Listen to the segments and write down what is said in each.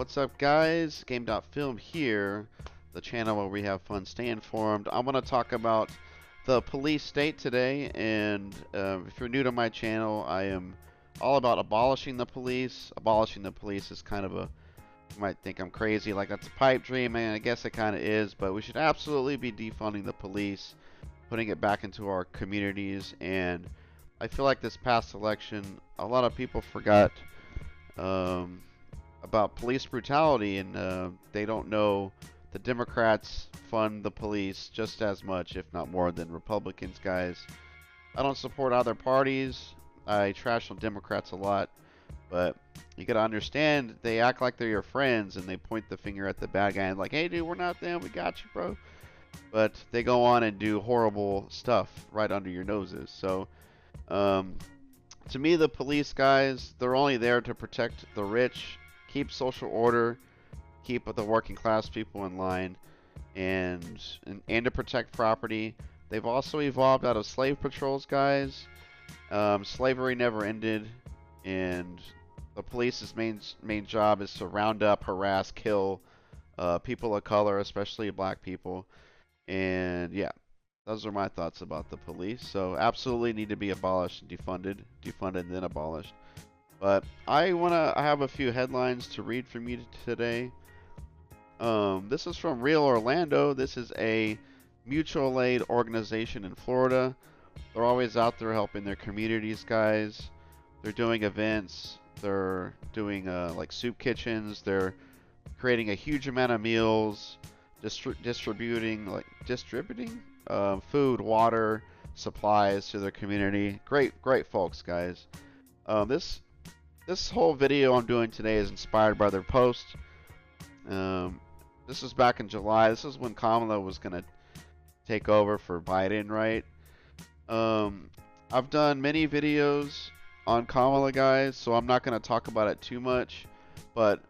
What's up, guys? Game.film here, the channel where we have fun. Stay informed. I want to talk about the police state today, and if you're new to my channel, I am all about abolishing the police. Abolishing the police is kind of a, you might think I'm crazy, like that's a pipe dream, and I guess it kind of is, but we should absolutely be defunding the police, putting it back into our communities, and I feel like this past election, a lot of people forgot um, about police brutality, and they don't know the Democrats fund the police just as much, if not more, than Republicans, guys. I don't support other parties. I trash on Democrats a lot, but you gotta understand they act like they're your friends and they point the finger at the bad guy and like, hey, dude, we're not them. We got you, bro. But they go on and do horrible stuff right under your noses. So, to me, the police guys, they're only there to protect the rich, keep social order, keep the working class people in line, and to protect property. They've also evolved out of slave patrols, guys. Slavery never ended, and the police's main job is to round up, harass, kill people of color, especially black people. And yeah, those are my thoughts about the police. So absolutely need to be abolished and defunded and then abolished. But I have a few headlines to read from you today. This is from Real Orlando. This is a mutual aid organization in Florida. They're always out there helping their communities, guys. They're doing events. They're doing like soup kitchens. They're creating a huge amount of meals, distributing food, water, supplies to their community. Great folks, guys. This whole video I'm doing today is inspired by their post. This was back in July. This is when Kamala was gonna take over for Biden, right? I've done many videos on Kamala, guys, so I'm not gonna talk about it too much, but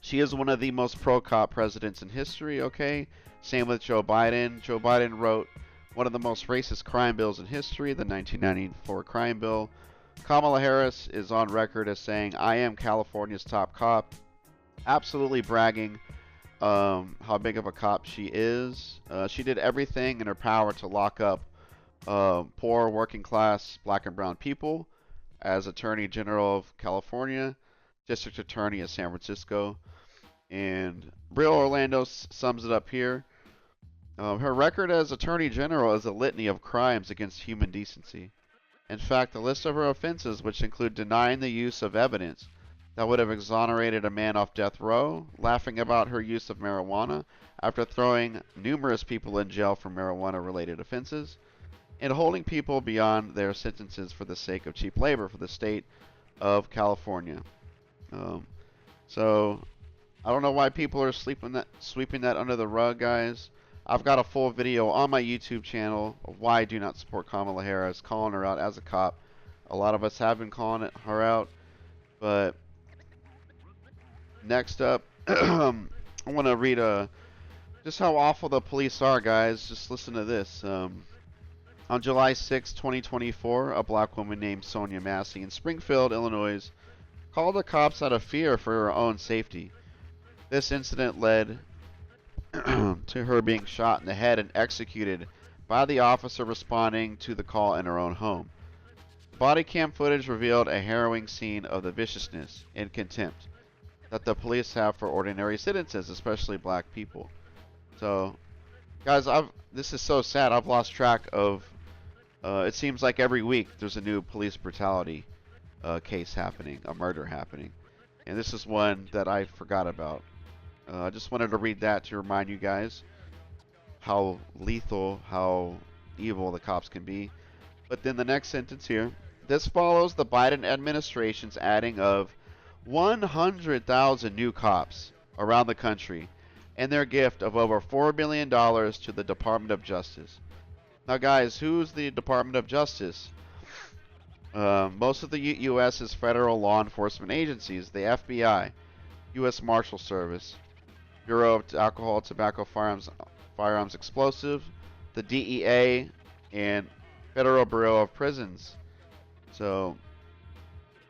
she is one of the most pro-cop presidents in history, okay? Same with Joe Biden. Joe Biden wrote one of the most racist crime bills in history, the 1994 crime bill. Kamala Harris is on record as saying, I am California's top cop. Absolutely bragging how big of a cop she is. She did everything in her power to lock up poor, working class, black and brown people as Attorney General of California, District Attorney of San Francisco. And Real Orlando sums it up here. Her record as Attorney General is a litany of crimes against human decency. In fact, the list of her offenses, which include denying the use of evidence that would have exonerated a man off death row, laughing about her use of marijuana after throwing numerous people in jail for marijuana-related offenses, and holding people beyond their sentences for the sake of cheap labor for the state of California. So, I don't know why people are sweeping that under the rug, guys. I've got a full video on my YouTube channel of why I do not support Kamala Harris, calling her out as a cop. A lot of us have been calling her out, but next up, I want to read just how awful the police are, guys. Just listen to this. On July 6, 2024, a black woman named Sonia Massey in Springfield, Illinois, called the cops out of fear for her own safety. This incident led to her being shot in the head and executed by the officer responding to the call in her own home. Body cam footage revealed a harrowing scene of the viciousness and contempt that the police have for ordinary citizens, especially black people. So, guys, this is so sad. I've lost track of. It seems like every week there's a new police brutality case happening, a murder happening, and this is one that I forgot about. I just wanted to read that to remind you guys how lethal, how evil the cops can be. But then the next sentence here. This follows the Biden administration's adding of 100,000 new cops around the country and their gift of over $4 billion to the Department of Justice. Now, guys, who's the Department of Justice? Most of the U.S.'s federal law enforcement agencies, the FBI, U.S. Marshal Service, Bureau of Alcohol, Tobacco, Firearms, Explosive, the DEA, and Federal Bureau of Prisons. So,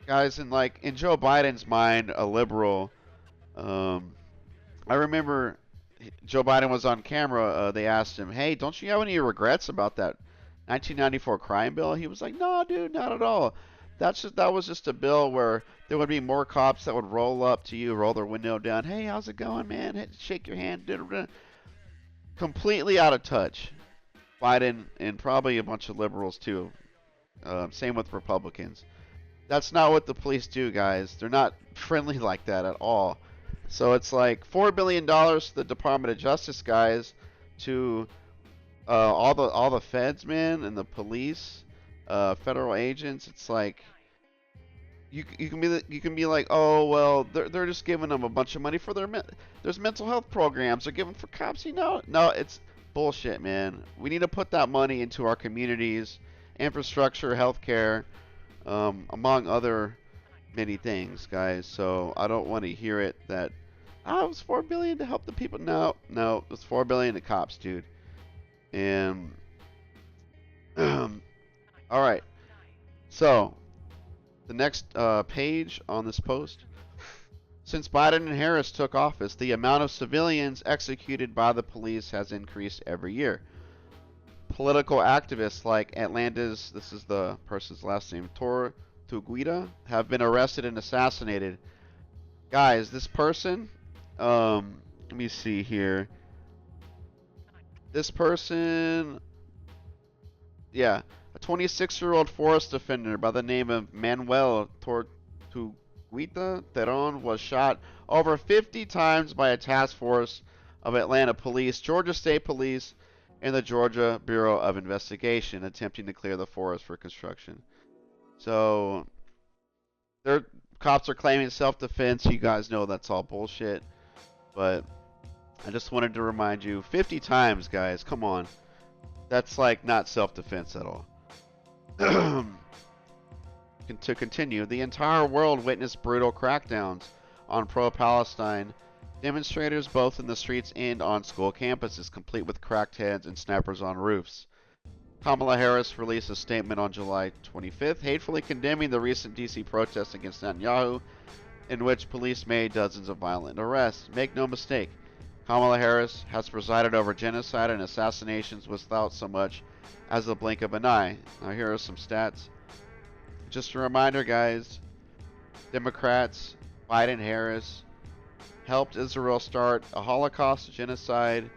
guys, in Joe Biden's mind, a liberal, Um, I remember Joe Biden was on camera. They asked him, "Hey, don't you have any regrets about that 1994 crime bill?" He was like, "No, dude, not at all. That was just a bill where there would be more cops that would roll up to you, roll their window down. Hey, how's it going, man? Hey, shake your hand." Completely out of touch. Biden and probably a bunch of liberals too. Same with Republicans. That's not what the police do, guys. They're not friendly like that at all. So it's like $4 billion to the Department of Justice guys, to all the feds, man, and the police, federal agents. It's like you can be like, oh well, they're just giving them a bunch of money for there's mental health programs they're giving for cops. No, it's bullshit, man. We need to put that money into our communities, infrastructure, healthcare, among other many things, guys. So I don't want to hear it that it was $4 billion to help the people. No, it was $4 billion to cops, dude. And all right, so the next page on this post. Since Biden and Harris took office, the amount of civilians executed by the police has increased every year. Political activists like Atlanta's, this is the person's last name, Tortuguita, have been arrested and assassinated. Guys, this person, let me see here. This person, yeah, a 26-year-old forest defender by the name of Manuel Tortuguita Teron was shot over 50 times by a task force of Atlanta Police, Georgia State Police, and the Georgia Bureau of Investigation, attempting to clear the forest for construction. So, their cops are claiming self-defense. You guys know that's all bullshit. But I just wanted to remind you, 50 times, guys. Come on. That's like not self-defense at all. To continue, the entire world witnessed brutal crackdowns on pro-Palestine demonstrators both in the streets and on school campuses, complete with cracked heads and snipers on roofs. Kamala Harris released a statement on July 25th, hatefully condemning the recent D.C. protests against Netanyahu, in which police made dozens of violent arrests. Make no mistake, Kamala Harris has presided over genocide and assassinations without so much as the blink of an eye. Now here are some stats. Just a reminder, guys, Democrats, Biden, Harris, helped Israel start a Holocaust, a genocide,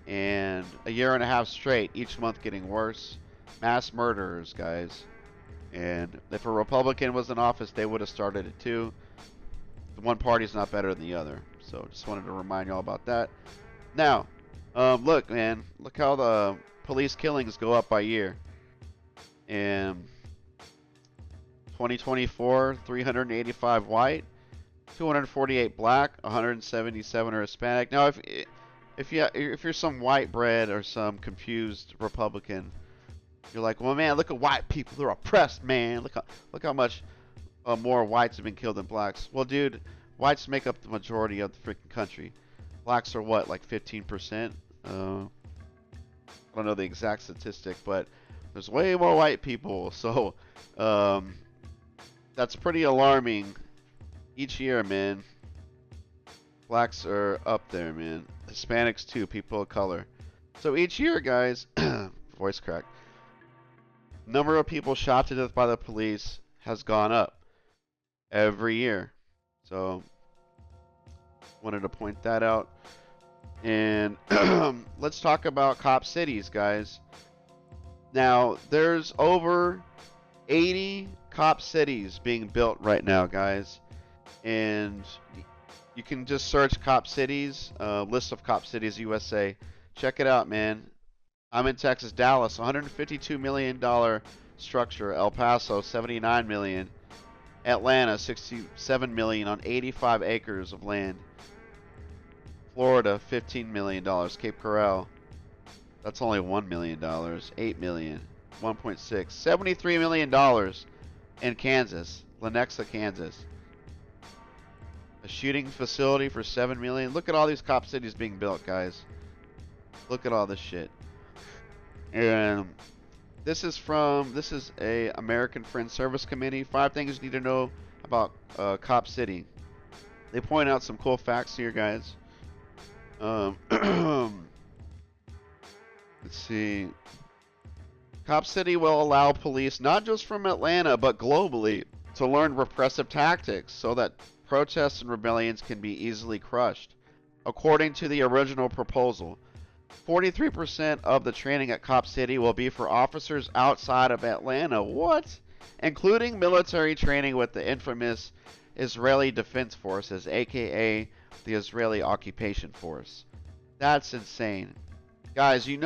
and a year and a half straight, each month getting worse. Mass murderers, guys. And if a Republican was in office, they would have started it too. The one party's not better than the other. So just wanted to remind y'all about that. Now, look, man, look how the police killings go up by year. And 2024, 385 white, 248 black, 177 are Hispanic. Now, if you're some white bread or some confused Republican, you're like, well, man, look at white people. They're oppressed, man. Look how much more whites have been killed than blacks. Well, dude, whites make up the majority of the freaking country. Blacks are what, like 15%? I don't know the exact statistic, but there's way more white people. So that's pretty alarming. Each year, man, blacks are up there, man. Hispanics too, people of color. So each year, guys, voice crack, number of people shot to death by the police has gone up every year. So wanted to point that out. And let's talk about cop cities, guys. Now, there's over 80 cop cities being built right now, guys. And you can just search cop cities, list of cop cities USA. Check it out, man. I'm in Texas, Dallas, $152 million structure. El Paso, $79 million. Atlanta, $67 million on 85 acres of land. Florida, $15 million. Cape Coral, that's only $1 million. $8 million. 1.6. $73 million in Kansas, Lenexa, Kansas. A shooting facility for $7 million. Look at all these cop cities being built, guys. Look at all this shit. And this is a American Friends Service Committee. 5 things you need to know about Cop City. They point out some cool facts here, guys. Let's see. Cop City will allow police, not just from Atlanta, but globally, to learn repressive tactics so that protests and rebellions can be easily crushed. According to the original proposal, 43% of the training at Cop City will be for officers outside of Atlanta. What? Including military training with the infamous Israeli Defense Forces, aka the Israeli Occupation Force. That's insane. Guys, you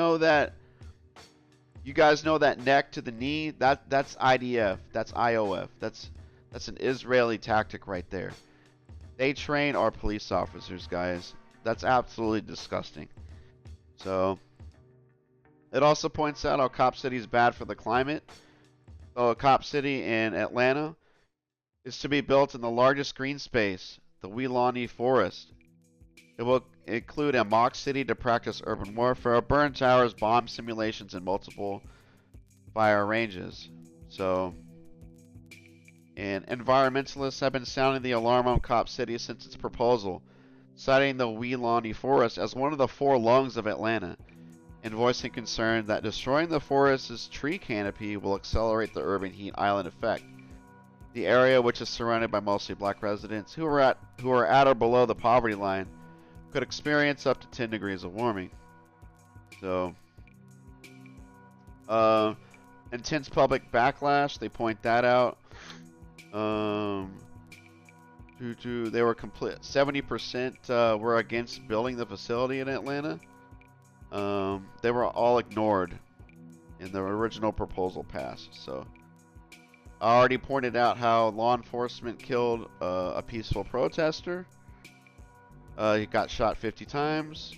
guys know that neck to the knee? That's IDF. That's IOF. That's an Israeli tactic right there. They train our police officers, guys. That's absolutely disgusting. So, it also points out how Cop City is bad for the climate. So, Cop City in Atlanta is to be built in the largest green space, the Weelaunee Forest. It will include a mock city to practice urban warfare, burn towers, bomb simulations, and multiple fire ranges. So, and environmentalists have been sounding the alarm on Cop City since its proposal, citing the Weelaunee Forest as one of the four lungs of Atlanta, and voicing concern that destroying the forest's tree canopy will accelerate the urban heat island effect. The area, which is surrounded by mostly black residents who are at or below the poverty line, could experience up to 10 degrees of warming. So, intense public backlash, they point that out. They were 70% were against building the facility in Atlanta. They were all ignored in the original proposal passed. So, I already pointed out how law enforcement killed a peaceful protester. He got shot 50 times.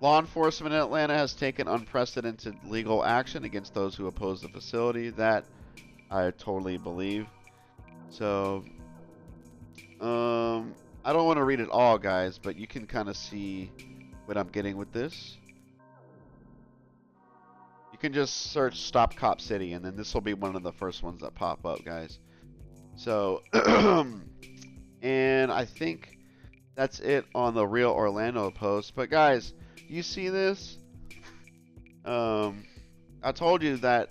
Law enforcement in Atlanta has taken unprecedented legal action against those who oppose the facility. That I totally believe. So, I don't want to read it all, guys, but you can kind of see what I'm getting with this. You can just search Stop Cop City, and then this will be one of the first ones that pop up, guys. So, and I think that's it on the Real Orlando post. But guys, you see this? I told you that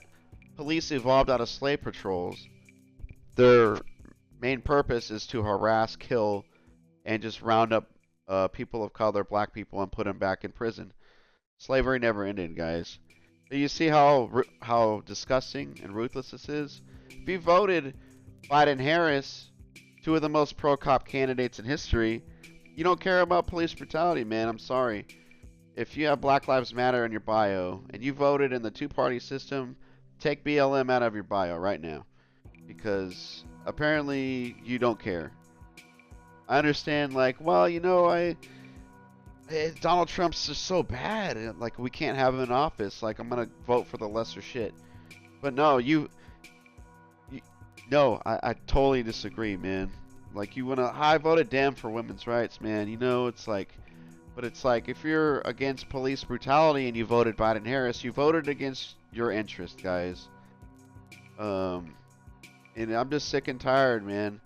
police evolved out of slave patrols. Their main purpose is to harass, kill, and just round up people of color, black people, and put them back in prison. Slavery never ended, guys. Do you see how disgusting and ruthless this is? If you voted Biden-Harris, two of the most pro-cop candidates in history, you don't care about police brutality, man. I'm sorry. If you have Black Lives Matter in your bio and you voted in the two-party system, take BLM out of your bio right now, because apparently you don't care. I understand, like, well, you know, Donald Trump's just so bad, like, we can't have him in office, like, I'm gonna vote for the lesser shit. But no, no, I totally disagree, man. Like, I voted damn for women's rights, man. You know, it's like, but it's like, if you're against police brutality and you voted Biden-Harris, you voted against your interest, guys. And I'm just sick and tired, man.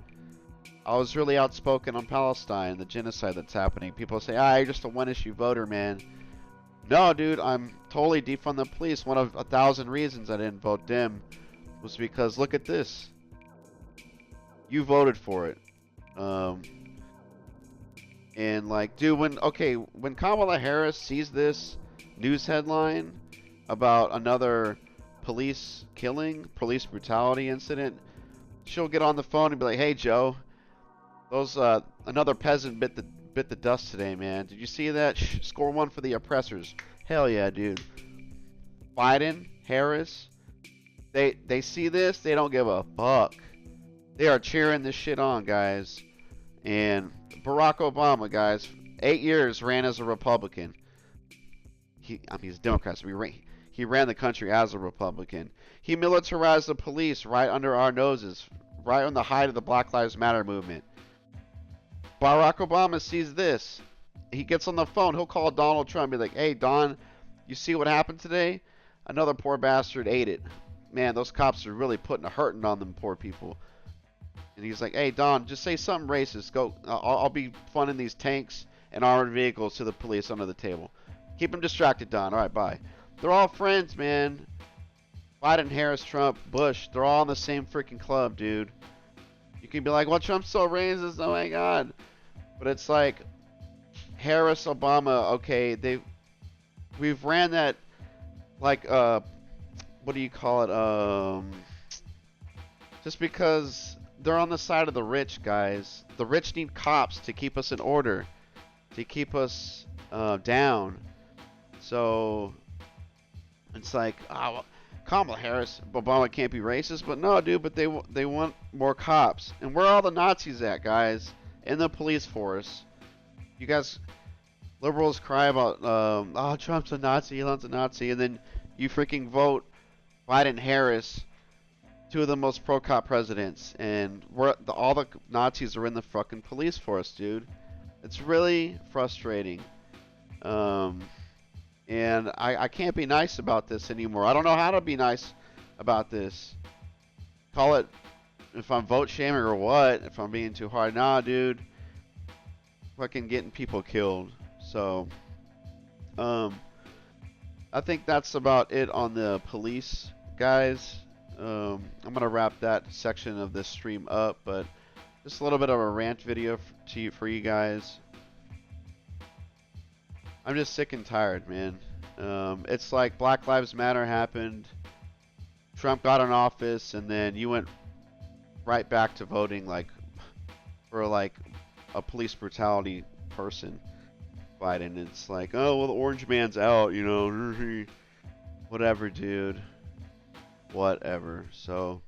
I was really outspoken on Palestine, the genocide that's happening. People say, you're just a one-issue voter, man. No, dude, I'm totally defund the police. One of 1,000 reasons I didn't vote Dem was because, look at this. You voted for it. And like, dude, when Kamala Harris sees this news headline about another police killing, police brutality incident, she'll get on the phone and be like, "Hey, Joe, another peasant bit the dust today, man. Did you see that? Score one for the oppressors." Hell yeah, dude. Biden, Harris, they see this, they don't give a fuck. They are cheering this shit on, guys. And Barack Obama, guys, 8 years ran as a Republican. He's a Democrat, so he ran the country as a Republican. He militarized the police right under our noses, right on the height of the Black Lives Matter movement. Barack Obama sees this. He gets on the phone. He'll call Donald Trump and be like, "Hey, Don, you see what happened today? Another poor bastard ate it. Man, those cops are really putting a hurting on them poor people." And he's like, "Hey, Don, just say something racist. Go. I'll be funding these tanks and armored vehicles to the police under the table. Keep them distracted, Don. All right, bye." They're all friends, man. Biden, Harris, Trump, Bush. They're all in the same freaking club, dude. You can be like, "Well, Trump's so racist. Oh my God." But it's like Harris, Obama. Okay, we've ran that like what do you call it? Just because they're on the side of the rich, guys. The rich need cops to keep us in order, to keep us down. So it's like, oh, Kamala Harris, Obama can't be racist, but no, dude. But they want more cops, and where are all the Nazis at, guys? In the police force. You guys, liberals cry about, oh, Trump's a Nazi, Elon's a Nazi, and then you freaking vote Biden, Harris, two of the most pro-cop presidents, and all the Nazis are in the fucking police force, dude. It's really frustrating. And I can't be nice about this anymore. I don't know how to be nice about this. Call it if I'm vote shaming or what, if I'm being too hard. Nah, dude. Fucking getting people killed. So, I think that's about it on the police, guys. I'm gonna wrap that section of this stream up, but just a little bit of a rant video for you guys. I'm just sick and tired, man. It's like Black Lives Matter happened, Trump got in office, and then you went right back to voting like for like a police brutality person, Biden. It's like, oh well, the orange man's out, you know. Whatever, dude. Whatever. So